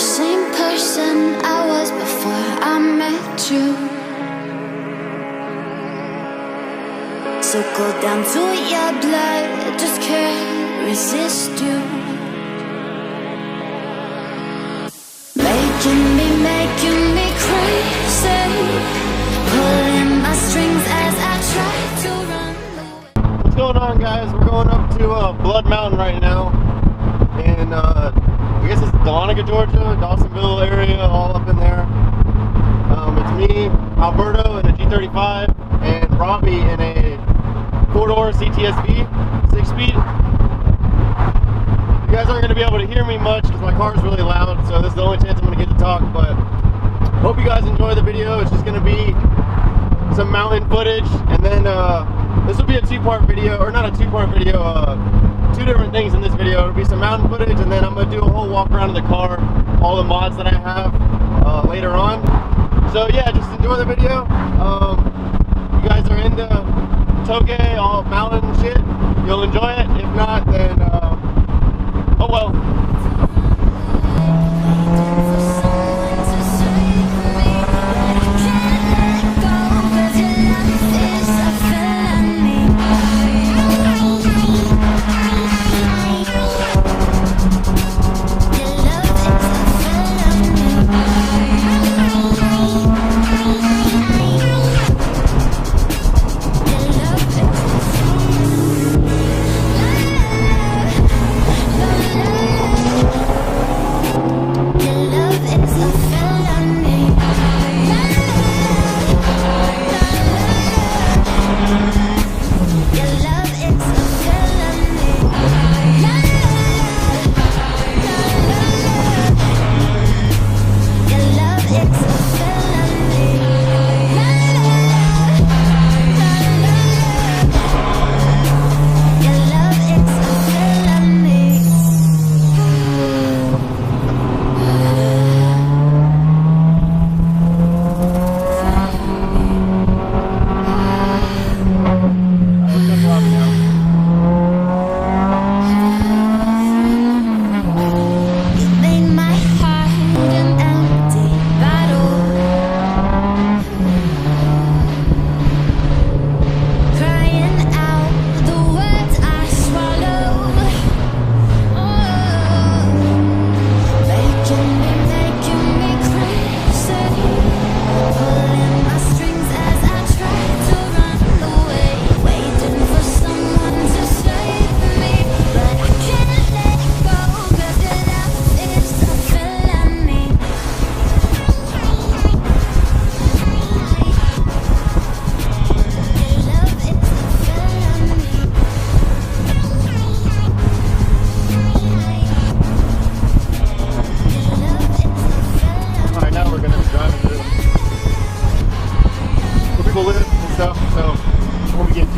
same person I was before I met you. So cold down to your blood, just can't resist you. Making me crazy, pulling my strings as I try to run away. What's going on, guys? We're going up to Blood Mountain right now, and I guess it's Dahlonega, Georgia, Dawsonville area, all up in there. It's me, Alberto, in a G35, and Robbie in a 4-door Cts-V, 6-speed. You guys aren't going to be able to hear me much because my car is really loud, so this is the only chance I'm going to get to talk, but hope you guys enjoy the video. It's just going to be some mountain footage, and then this will be a two-part video, or not a two-part video, two different things in this video. It'll be some mountain footage, and then I'm going to do a whole walk around in the car, all the mods that I have later on. So yeah, just enjoy the video. You guys are into toge, all mountain shit, you'll enjoy it. If not, then oh well.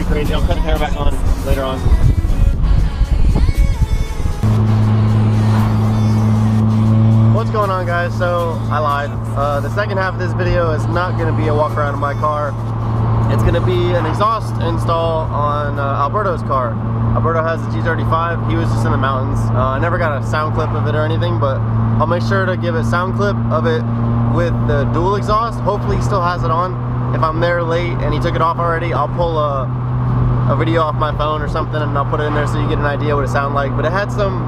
Crazy. I'll cut the camera back on later on. What's going on, guys? So I lied. The second half of this video is not going to be a walk around in my car. It's going to be an exhaust install on Alberto's car. Alberto has a G35. He was just in the mountains. I never got a sound clip of it or anything, but I'll make sure to give a sound clip of it with the dual exhaust. Hopefully he still has it on. If I'm there late and he took it off already, I'll pull a video off my phone or something and I'll put it in there so you get an idea what it sounded like. But it had some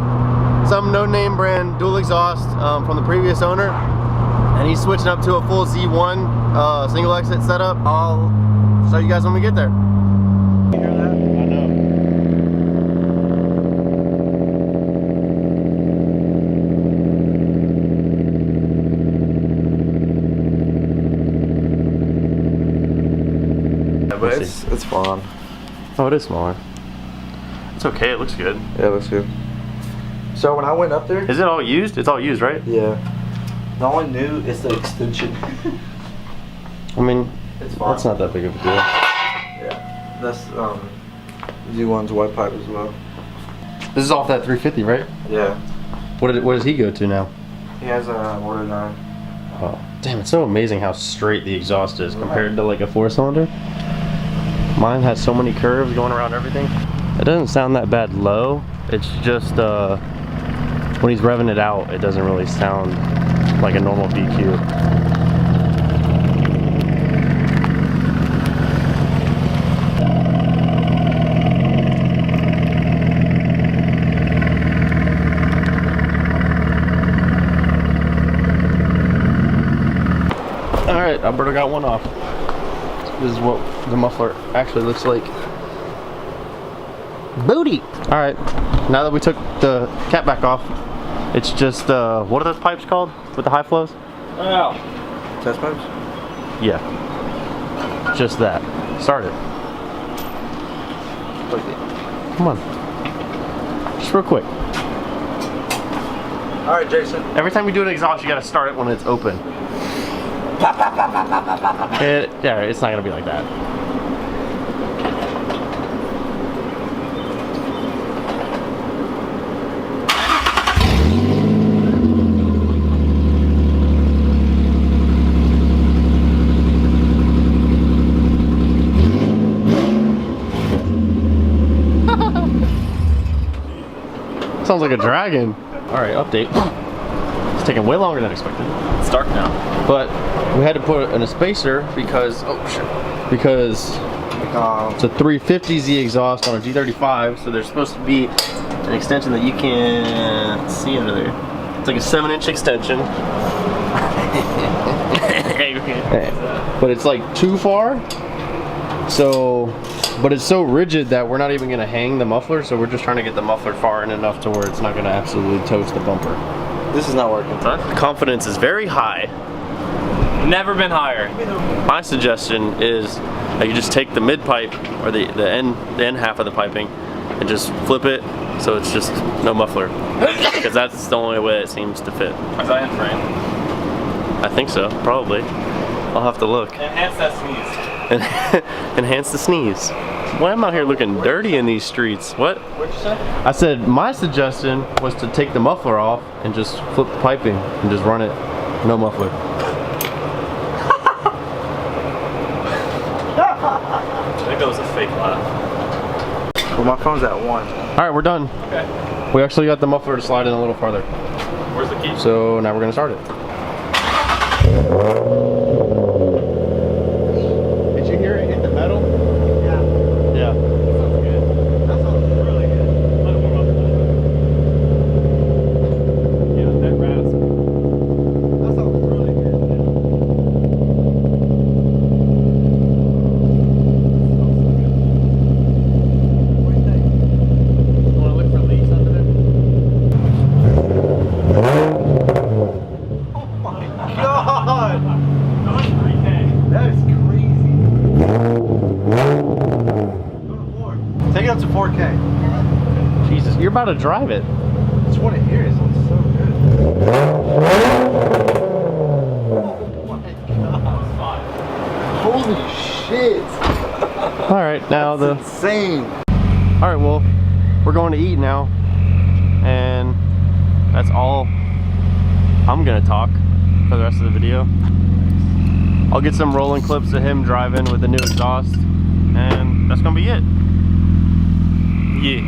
no-name brand dual exhaust from the previous owner, and he's switching up to a full Z1 single exit setup. I'll show you guys when we get there. You hear that? I know. Yeah, but it's fun. Oh, it is smaller. It's okay, it looks good. Yeah, it looks good. So when I went up there... Is it all used? It's all used, right? Yeah. The only new is the extension. I mean, it's fine. That's not that big of a deal. Yeah. That's Z1's white pipe as well. This is off that 350, right? Yeah. What does he go to now? He has a motor 9. Oh, damn, it's so amazing how straight the exhaust is compared to like a 4-cylinder. Mine has so many curves going around everything. It doesn't sound that bad low. It's just when he's revving it out, it doesn't really sound like a normal VQ. Alright, Alberto got one off. This is what the muffler actually looks like. Booty! Alright, now that we took the cap back off, it's just, what are those pipes called with the high flows? Oh. Test pipes? Yeah. Just that. Start it. Come on. Just real quick. Alright, Jason. Every time you do an exhaust, you gotta start it when it's open. Yeah, it's not gonna be like that. Sounds like a dragon. Alright, update. It's taking way longer than expected. It's dark now. But we had to put in a spacer because, oh shit, because it's a 350Z exhaust on a G35, so there's supposed to be an extension that you can't see under there. It's like a 7-inch extension. But it's like too far. So, but it's so rigid that we're not even gonna hang the muffler, so we're just trying to get the muffler far in enough to where it's not gonna absolutely toast the bumper. This is not working. Confidence is very high. Never been higher. My suggestion is that you just take the mid pipe or the end half of the piping and just flip it so it's just no muffler, because that's the only way it seems to fit. Is that in frame? I think so, probably. I'll have to look. Enhance that sneeze. Enhance the sneeze. Boy, I'm out here looking dirty in these streets. What? What'd you say? I said my suggestion was to take the muffler off and just flip the piping and just run it, no muffler. I think that was a fake laugh. Well, my phone's at 1. Alright, we're done. Okay. We actually got the muffler to slide in a little farther. Where's the key? So now we're gonna start it. Did you hear it hit the metal? Yeah. Yeah. Sounds good. That sounds really good. Let it warm up a little bit. Yeah, that rasp. That sounds really good. What do you think? You wanna look for leaks under there? Oh my god! That was 3K. That is crazy. Go to 4. Take it up to 4K. Jesus, you're about to drive it. That's what it hears. It's so good. Oh my god. Holy shit. Alright, now That's insane. Alright, well, we're going to eat now. And that's all I'm gonna talk for the rest of the video. I'll get some rolling clips of him driving with the new exhaust, and that's gonna be it. Yeah.